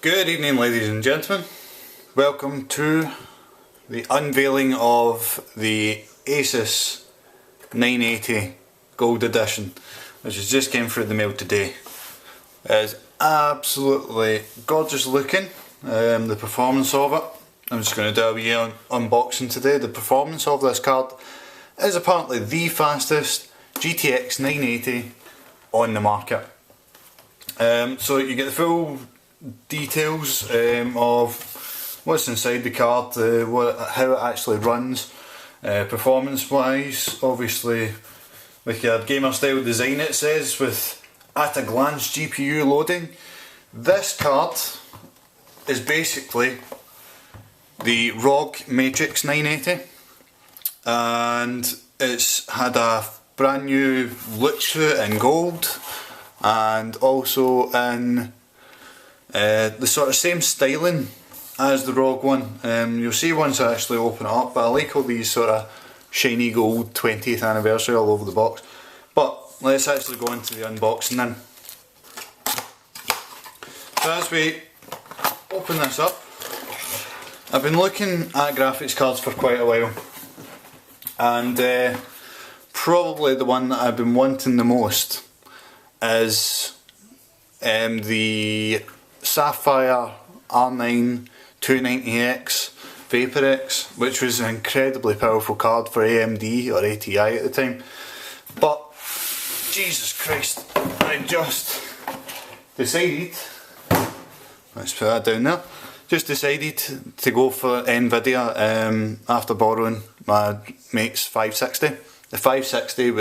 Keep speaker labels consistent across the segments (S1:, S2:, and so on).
S1: Good evening, ladies and gentlemen. Welcome to the unveiling of the ASUS 980 Gold Edition, which has just came through the mail today. It is absolutely gorgeous looking. The performance of it, I'm just going to do a wee unboxing today. The performance of this card is apparently the fastest GTX 980 on the market. So you get the full details of what's inside the card, how it actually runs, performance wise. Obviously with your gamer style design, it says, with at a glance GPU loading. This card is basically the ROG Matrix 980, and it's had a brand new look to it in gold, and also in the sort of same styling as the ROG one. You'll see once I actually open it up, but I like all these sort of shiny gold 20th anniversary all over the box. But let's actually go into the unboxing then. So as we open this up, I've been looking at graphics cards for quite a while, and probably the one that I've been wanting the most is the Sapphire R9 290X VaporX, which was an incredibly powerful card for AMD or ATI at the time. But Jesus Christ, I just decided, let's put that down there, just decided to go for Nvidia after borrowing my mate's 560. The 560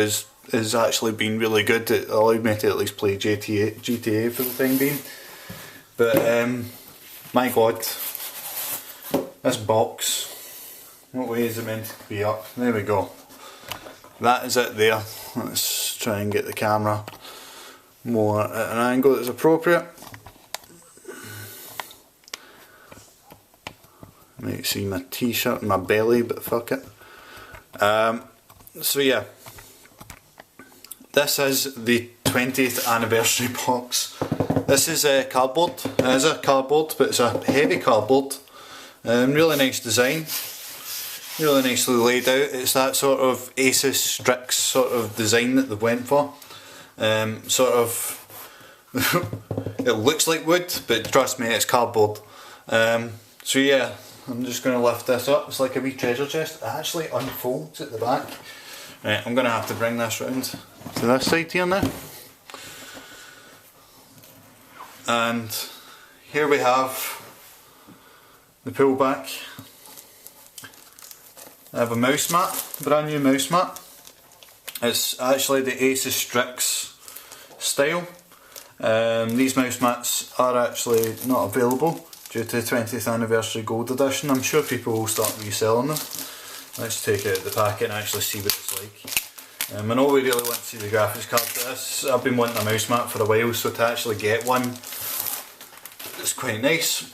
S1: has actually been really good. It allowed me to at least play GTA for the time being. But my god, this box, what way is it meant to be up? There we go. That is it there. Let's try and get the camera more at an angle that's appropriate. You might see my t-shirt and my belly, but fuck it. So yeah, this is the 20th anniversary box. This is a cardboard. It is a cardboard, but it's a heavy cardboard. Really nice design, really nicely laid out. It's that sort of ASUS Strix sort of design that they went for. Sort of, it looks like wood, but trust me, it's cardboard. So yeah, I'm just going to lift this up. It's like a wee treasure chest. It actually unfolds at the back. Right, I'm going to have to bring this round to this side here now. And here we have the pull back. I have a mouse mat, brand new mouse mat. It's actually the ASUS Strix style. These mouse mats are actually not available due to the 20th anniversary gold edition. I'm sure people will start reselling them. Let's take it out of the packet and actually see what it's like. I know we really want to see the graphics card for this. I've been wanting a mouse mat for a while, so to actually get one, it's quite nice.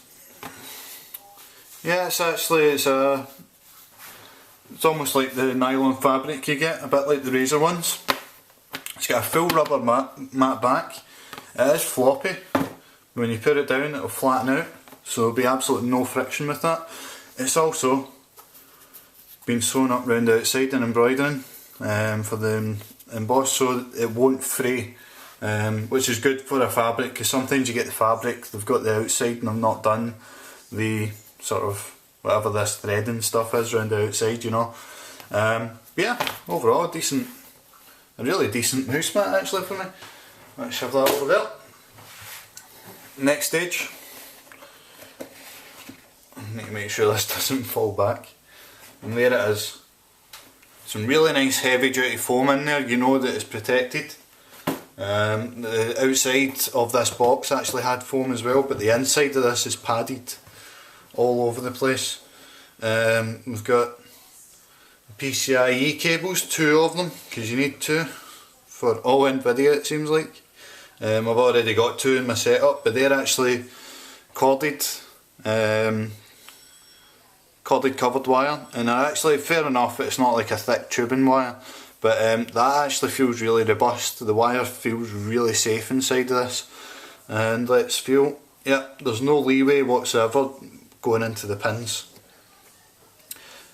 S1: Yeah, it's almost like the nylon fabric you get, a bit like the Razer ones. It's got a full rubber mat back. It is floppy. When you put it down, it'll flatten out, so there'll be absolutely no friction with that. It's also been sewn up round the outside and embroidering for the emboss, so it won't fray, which is good for a fabric, because sometimes you get the fabric, they've got the outside and they've not done the sort of whatever this threading stuff is round the outside, you know. Yeah, overall a really decent mouse mat actually for me. Let's shove that over there. Next stage, I need to make sure this doesn't fall back. And there it is. Some really nice heavy duty foam in there, you know that it's protected. The outside of this box actually had foam as well, but the inside of this is padded all over the place. We've got PCIe cables, 2 of them, because you need 2 for all Nvidia it seems like. I've already got 2 in my setup, but they're actually corded. Corded covered wire, and actually, fair enough, it's not like a thick tubing wire, but that actually feels really robust. The wire feels really safe inside of this, and let's feel yeah, there's no leeway whatsoever going into the pins.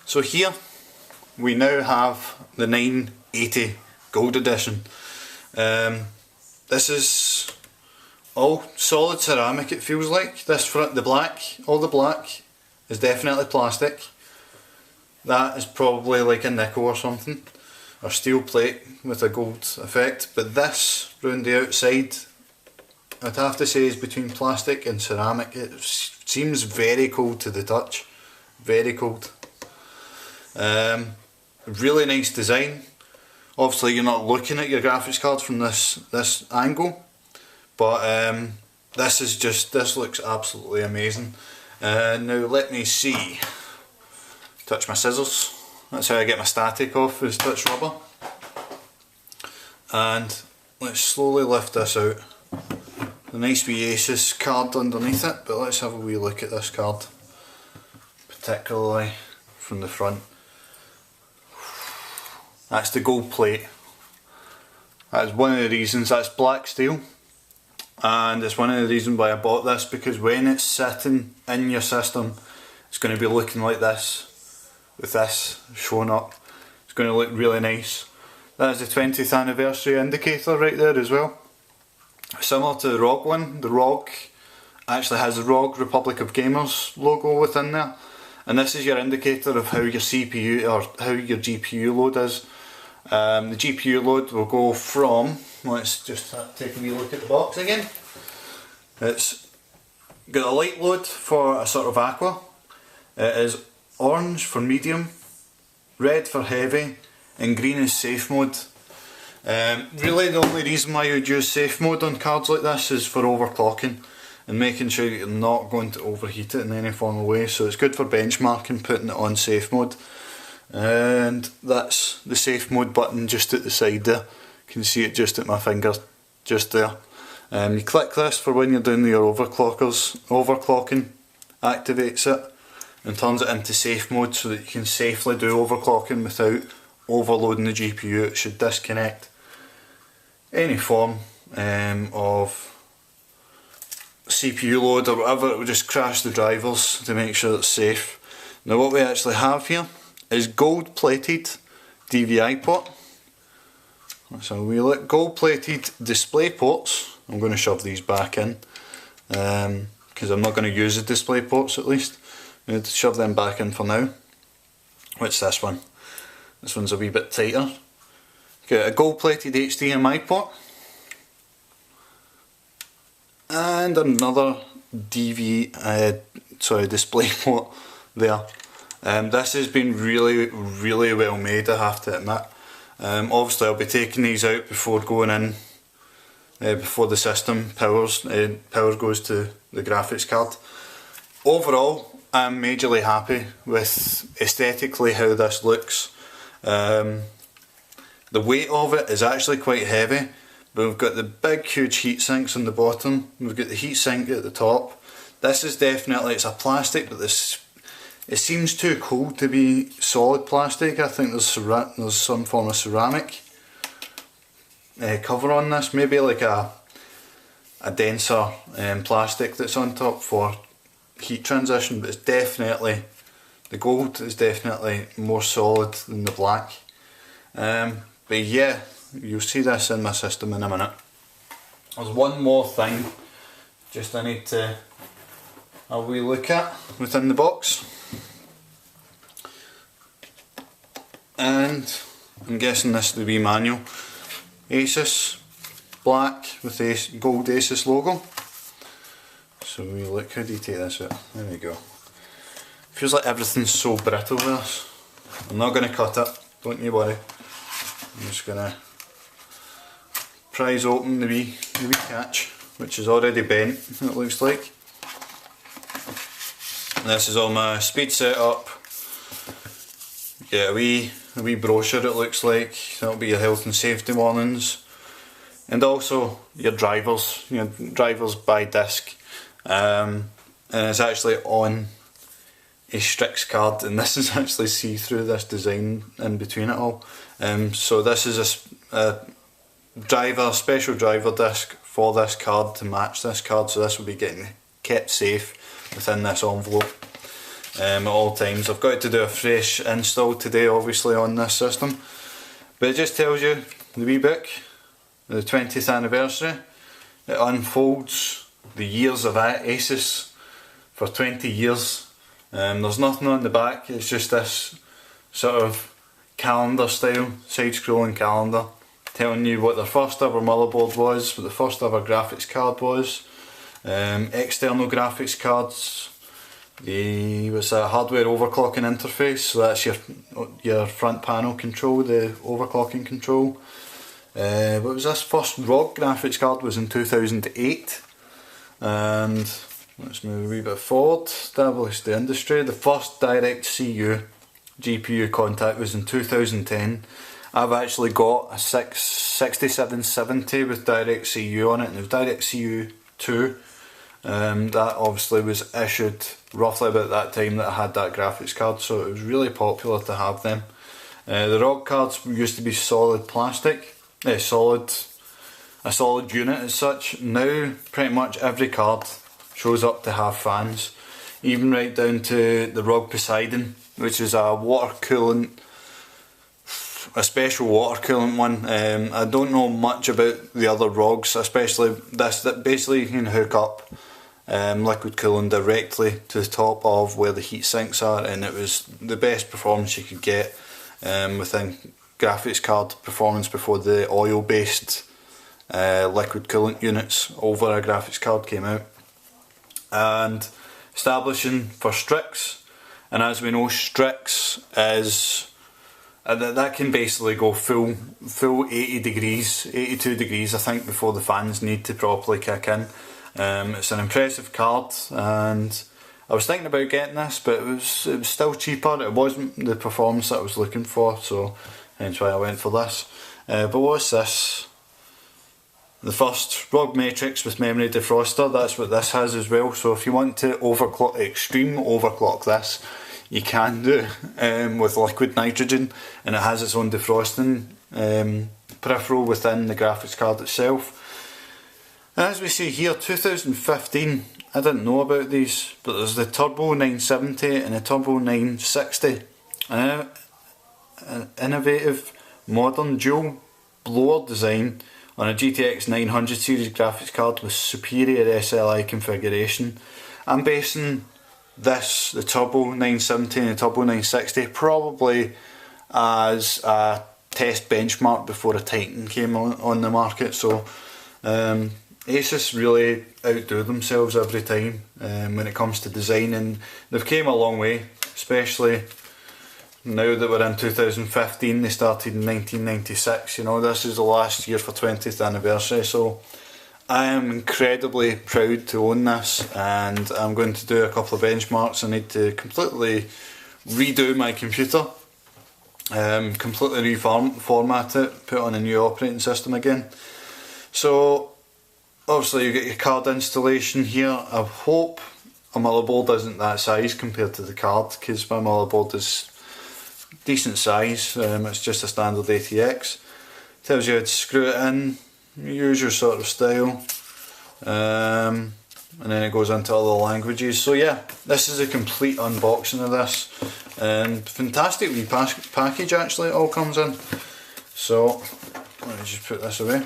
S1: So here we now have the 980 Gold Edition. This is all solid ceramic, it feels like. This front, the black, all the black is definitely plastic. That is probably like a nickel or something, or steel plate with a gold effect. But this round the outside, I'd have to say, is between plastic and ceramic. It seems very cold to the touch, very cold. Really nice design. Obviously you're not looking at your graphics card from this angle, but this looks absolutely amazing. Now let me see. Touch my scissors. That's how I get my static off, is touch rubber. And let's slowly lift this out. The nice wee ASUS card underneath it, but let's have a wee look at this card, particularly from the front. That's the gold plate. That's one of the reasons. That's black steel, and it's one of the reasons why I bought this, because when it's sitting in your system it's going to be looking like this, with this showing up. It's going to look really nice. That is the 20th anniversary indicator right there as well. Similar to the ROG one, the ROG actually has the ROG Republic of Gamers logo within there, and this is your indicator of how your CPU or how your GPU load is. The GPU load will go from, let's just take a wee look at the box again. It's got a light load for a sort of aqua, it is orange for medium, red for heavy, and green is safe mode. Really the only reason why you would use safe mode on cards like this is for overclocking and making sure you're not going to overheat it in any form of way. So it's good for benchmarking, putting it on safe mode. And that's the safe mode button just at the side there. You can see it just at my finger, just there. You click this for when you're doing your overclocking, activates it and turns it into safe mode so that you can safely do overclocking without overloading the GPU. It should disconnect any form of CPU load or whatever. It will just crash the drivers to make sure it's safe. Now what we actually have here is gold plated DVI port. So we look, gold plated display ports. I'm going to shove these back in because I'm not going to use the display ports at least. I'm going to shove them back in for now. What's this one? This one's a wee bit tighter. Got a gold plated HDMI port and another display port there. This has been really well made, I have to admit. Obviously I'll be taking these out before going in, before the system power goes to the graphics card. Overall I'm majorly happy with aesthetically how this looks. The weight of it is actually quite heavy, but we've got the big huge heat sinks on the bottom, we've got the heat sink at the top. This is definitely, it's a plastic, but it seems too cold to be solid plastic. I think there's some form of ceramic cover on this, maybe like a denser plastic that's on top for heat transition, but it's definitely, the gold is definitely more solid than the black. But yeah, you'll see this in my system in a minute. There's one more thing just I need to have a wee look at within the box. And I'm guessing this is the wee manual. ASUS, black with the gold ASUS logo. So we look, how do you take this out? There we go. Feels like everything's so brittle with this. I'm not going to cut it, don't you worry. I'm just going to prise open the wee catch, which is already bent, it looks like. And this is all my speed setup. Yeah, a wee brochure it looks like. That'll be your health and safety warnings. And also your drivers by disc. And it's actually on a Strix card, and this is actually see-through, this design in between it all. So this is a special driver disc for this card to match this card, so this will be getting kept safe within this envelope at all times. I've got to do a fresh install today obviously on this system, but it just tells you the wee book, the 20th anniversary. It unfolds the years of ASUS for 20 years. There's nothing on the back, it's just this sort of calendar style, side-scrolling calendar, telling you what their first ever motherboard was, what the first ever graphics card was, external graphics cards, was a hardware overclocking interface, so that's your front panel control, the overclocking control. What was this? First ROG graphics card was in 2008, and let's move a wee bit forward. Established the industry. The first direct CU GPU contact was in 2010. I've actually got a 6770 with direct CU on it, and it was direct CU 2. That obviously was issued roughly about that time that I had that graphics card, so it was really popular to have them. The ROG cards used to be solid plastic, a solid unit as such. Now pretty much every card shows up to have fans, even right down to the ROG Poseidon, which is a water coolant, a special water coolant one. I don't know much about the other ROGs, especially this, that basically you can hook up liquid cooling directly to the top of where the heat sinks are, and it was the best performance you could get within graphics card performance before the oil based liquid coolant units over a graphics card came out. And establishing for Strix, and as we know, Strix is that can basically go full 80 degrees, 82 degrees I think, before the fans need to properly kick in. It's an impressive card, and I was thinking about getting this, but it was still cheaper. It wasn't the performance that I was looking for, so hence why I went for this. But what's this? The first ROG Matrix with memory defroster. That's what this has as well. So if you want to overclock, extreme overclock this, you can do with liquid nitrogen, and it has its own defrosting peripheral within the graphics card itself. As we see here, 2015, I didn't know about these, but there's the Turbo 970 and the Turbo 960. An innovative, modern dual blower design on a GTX 900 series graphics card with superior SLI configuration. I'm basing this, the Turbo 970 and the Turbo 960, probably as a test benchmark before a Titan came on the market. So ASUS really outdo themselves every time when it comes to design, and they've came a long way, especially now that we're in 2015. They started in 1996, you know, this is the last year for 20th anniversary, so I am incredibly proud to own this, and I'm going to do a couple of benchmarks. I need to completely redo my computer, completely reformat it, put on a new operating system again. So obviously you get your card installation here. I hope a motherboard isn't that size compared to the card, because my motherboard is decent size. It's just a standard ATX. Tells you how to screw it in, usual sort of style, and then it goes into other languages. So yeah, this is a complete unboxing of this, and fantastic wee package actually it all comes in. So let me just put this away.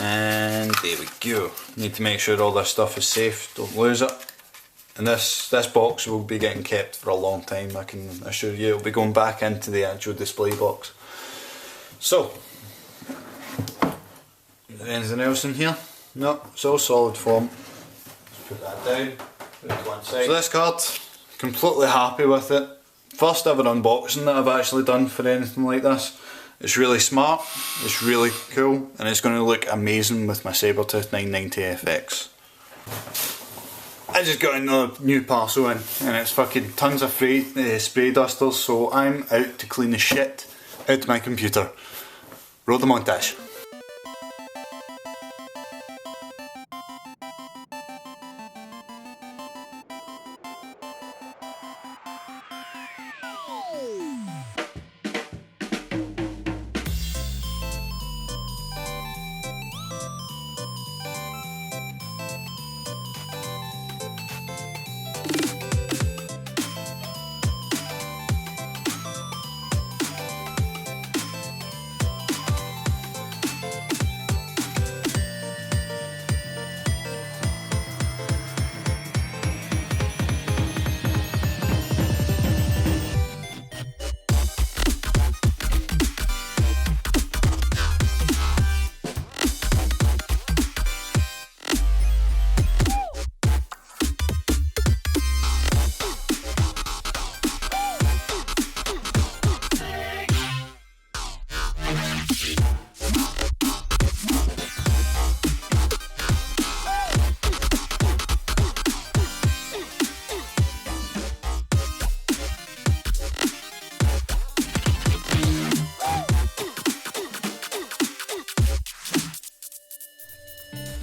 S1: And there we go. Need to make sure all this stuff is safe, don't lose it. And this box will be getting kept for a long time, I can assure you. It'll be going back into the actual display box. So, is there anything else in here? No, it's all solid form. Let's put that down, put it to one side. So this card, completely happy with it. First ever unboxing that I've actually done for anything like this. It's really smart, it's really cool, and it's going to look amazing with my SABERTOOTH 990FX. I just got another new parcel in, and it's fucking tons of spray dusters, so I'm out to clean the shit out of my computer. Roll the montage.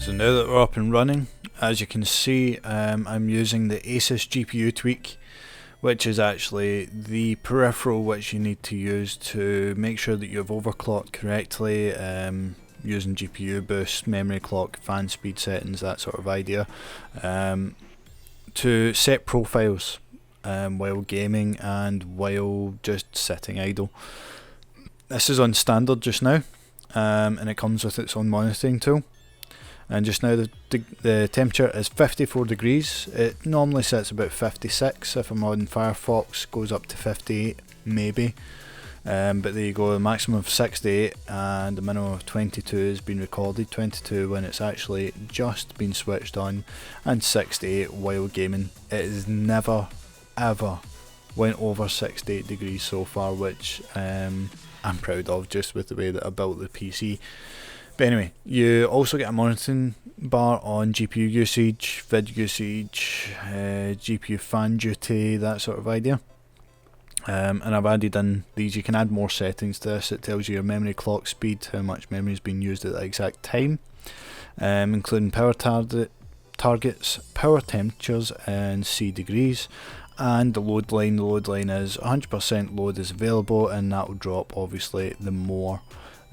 S1: So now that we're up and running, as you can see, I'm using the ASUS GPU tweak, which is actually the peripheral which you need to use to make sure that you've overclocked correctly, using GPU boost, memory clock, fan speed settings, that sort of idea, to set profiles while gaming and while just sitting idle. This is on standard just now, and it comes with its own monitoring tool. And just now the temperature is 54 degrees. It normally sits about 56. If I'm on Firefox, goes up to 58 maybe. But there you go, a maximum of 68 and a minimum of 22 has been recorded. 22 when it's actually just been switched on, and 68 while gaming. It has never ever went over 68 degrees so far, which I'm proud of, just with the way that I built the PC. But anyway, you also get a monitoring bar on GPU usage, vid usage, GPU fan duty, that sort of idea. And I've added in these. You can add more settings to this. It tells you your memory clock speed, how much memory is being used at the exact time, including power targets, power temperatures and C degrees, and the load line. The load line is 100% load is available, and that will drop obviously the more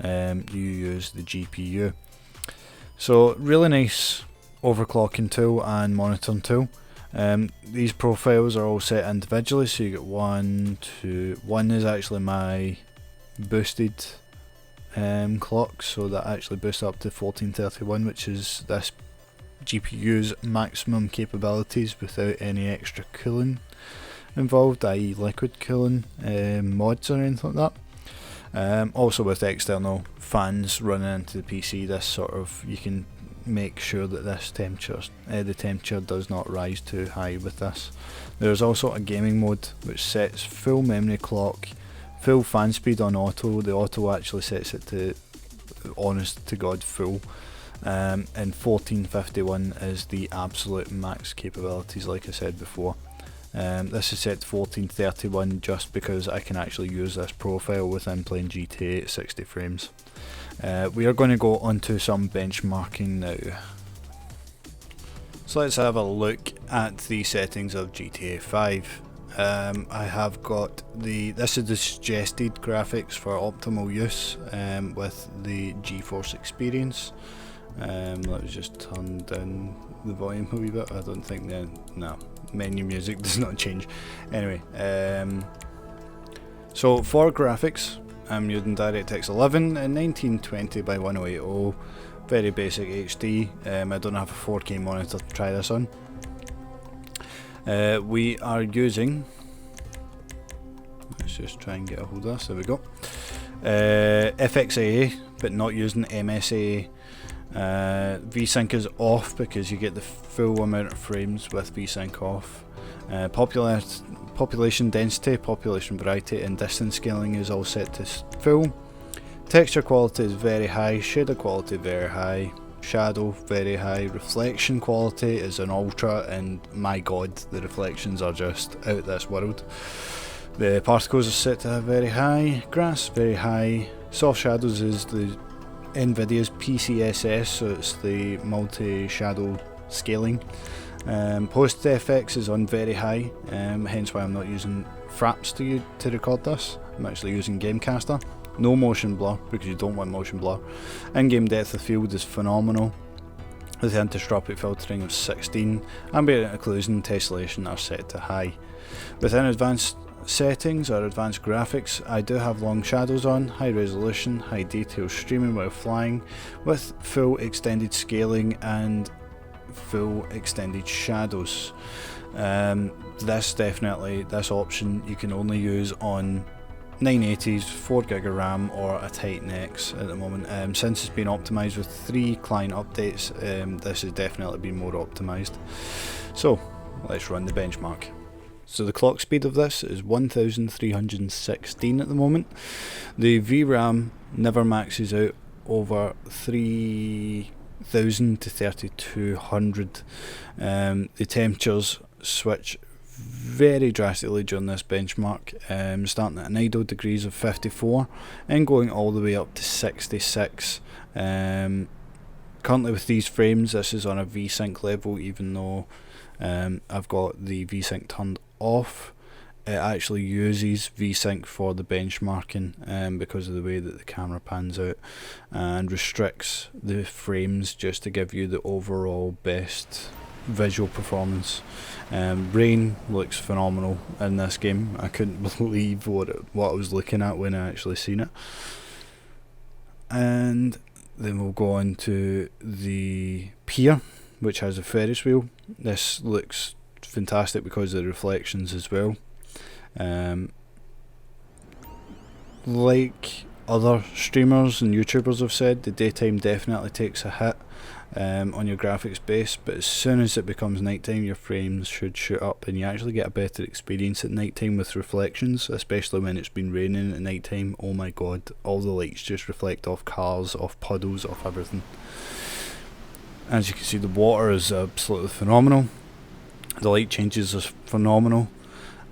S1: you use the GPU. So really nice overclocking tool and monitoring tool. These profiles are all set individually, so you get one is actually my boosted clock, so that actually boosts up to 1431, which is this GPU's maximum capabilities without any extra cooling involved, i.e. liquid cooling mods or anything like that. Also with external fans running into the PC, this sort of, you can make sure that this the temperature does not rise too high with this. There's also a gaming mode which sets full memory clock, full fan speed on auto. The auto actually sets it to honest to god full, and 1451 is the absolute max capabilities, like I said before. This is set to 1431 just because I can actually use this profile within playing GTA at 60 frames. We are going to go onto some benchmarking now. So let's have a look at the settings of GTA 5. I have got this is the suggested graphics for optimal use with the GeForce experience. Let's just turn down the volume a wee bit. I don't think no, menu music does not change. Anyway, so for graphics, I'm using DirectX 11 and 1920 by 1080, very basic HD. I don't have a 4K monitor to try this on. We are using, let's just try and get a hold of this, there we go, FXAA, but not using MSAA. VSync is off because you get the full amount of frames with VSync off. Population density, population variety and distance scaling is all set to full. Texture quality is very high, shader quality very high, shadow very high, reflection quality is an ultra, and my god, the reflections are just out this world. The particles are set to very high, grass very high, soft shadows is the Nvidia's PCSS, so it's the multi-shadow scaling. Post FX is on very high, hence why I'm not using Fraps to record this. I'm actually using Gamecaster. No motion blur because you don't want motion blur. In-game depth of field is phenomenal with anisotropic filtering of 16. Ambient occlusion and tessellation are set to high. Within advanced settings or advanced graphics, I do have long shadows on, high resolution, high detail streaming while flying, with full extended scaling and full extended shadows. This option you can only use on 980s, 4GB of RAM or a Titan X at the moment. Since it's been optimised with 3 client updates, this has definitely been more optimised. So let's run the benchmark. So the clock speed of this is 1316 at the moment. The VRAM never maxes out over 3000 to 3200. The temperatures switch very drastically during this benchmark, starting at an idle degrees of 54 and going all the way up to 66.
S2: currently with these frames, this is on a VSync level, even though I've got the VSync turned off. It actually uses VSync for the benchmarking because of the way that the camera pans out, and restricts the frames just to give you the overall best visual performance. Rain looks phenomenal in this game. I couldn't believe what I was looking at when I actually seen it. And then we'll go on to the pier, which has a Ferris wheel. This looks fantastic because of the reflections as well. Like other streamers and YouTubers have said, the daytime definitely takes a hit on your graphics base, but as soon as it becomes nighttime, your frames should shoot up, and you actually get a better experience at nighttime with reflections, especially when it's been raining at nighttime. Oh my god, all the lights just reflect off cars, off puddles, off everything. As you can see, the water is absolutely phenomenal, the light changes are phenomenal,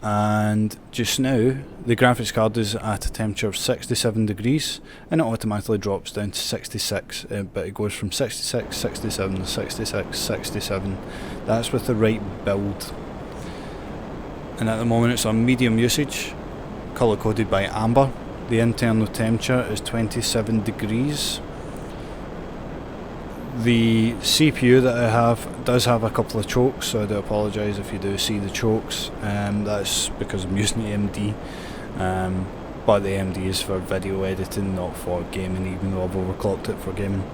S2: and just now the graphics card is at a temperature of 67 degrees and it automatically drops down to 66, but it goes from 66, 67, 66, 67. That's with the right build, and at the moment it's on medium usage, colour coded by Amber. The internal temperature is 27 degrees. The CPU that I have does have a couple of chokes, so I do apologise if you do see the chokes. That's because I'm using the AMD, but the AMD is for video editing, not for gaming, even though I've overclocked it for gaming.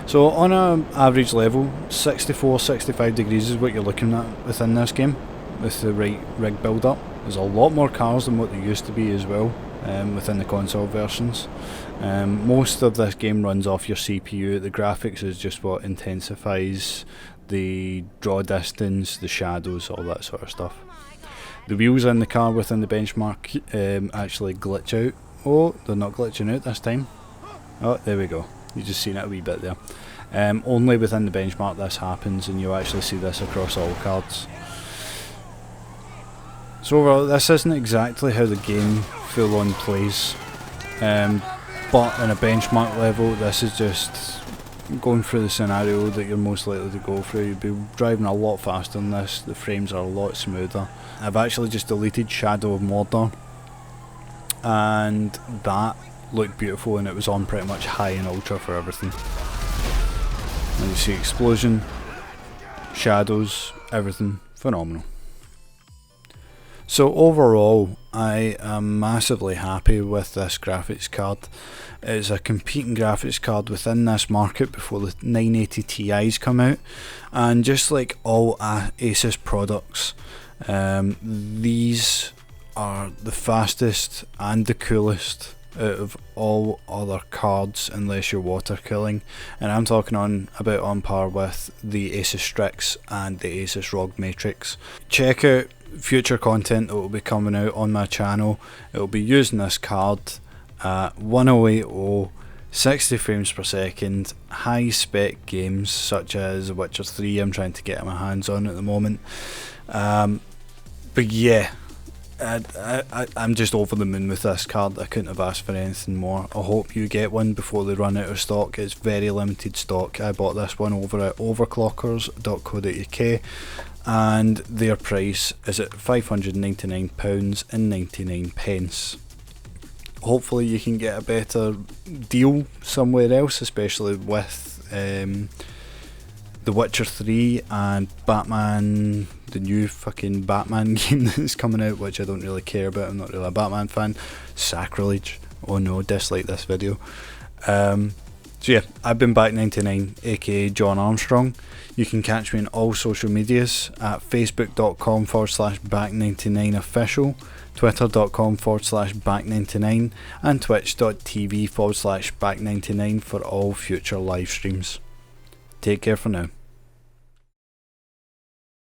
S2: So on an average level, 64-65 degrees is what you're looking at within this game, with the right rig build up. There's a lot more cars than what there used to be as well within the console versions. Most of this game runs off your CPU. The graphics is just what intensifies the draw distance, the shadows, all that sort of stuff. The wheels in the car within the Benchmark actually glitch out. Oh, they're not glitching out this time. Oh, there we go. You just seen it a wee bit there. Only within the Benchmark this happens, and you'll actually see this across all cards. So overall, this isn't exactly how the game full on plays, but on a benchmark level, this is just going through the scenario that you're most likely to go through. You'll be driving a lot faster than this, the frames are a lot smoother. I've actually just deleted Shadow of Mordor, and that looked beautiful, and it was on pretty much high and ultra for everything. And you see explosion, shadows, everything phenomenal. So overall, I am massively happy with this graphics card. It's a competing graphics card within this market before the 980 Ti's come out, and just like all ASUS products, these are the fastest and the coolest out of all other cards, unless you're water cooling, and I'm talking about on par with the ASUS Strix and the ASUS ROG Matrix. Check out future content that will be coming out on my channel. It will be using this card at 1080, 60 frames per second, high spec games such as The Witcher 3 I'm trying to get my hands on at the moment. But yeah, I'm just over the moon with this card. I couldn't have asked for anything more. I hope you get one before they run out of stock. It's very limited stock. I bought this one over at overclockers.co.uk, and their price is at £599.99. Hopefully you can get a better deal somewhere else, especially with The Witcher 3 and Batman, the new fucking Batman game that's coming out, which I don't really care about. I'm not really a Batman fan. Sacrilege. Oh no, dislike this video. So yeah, I've been Back99, aka John Armstrong. You can catch me on all social medias at facebook.com/back99official, twitter.com/back99, and twitch.tv/back99 for all future live streams. Take care for now.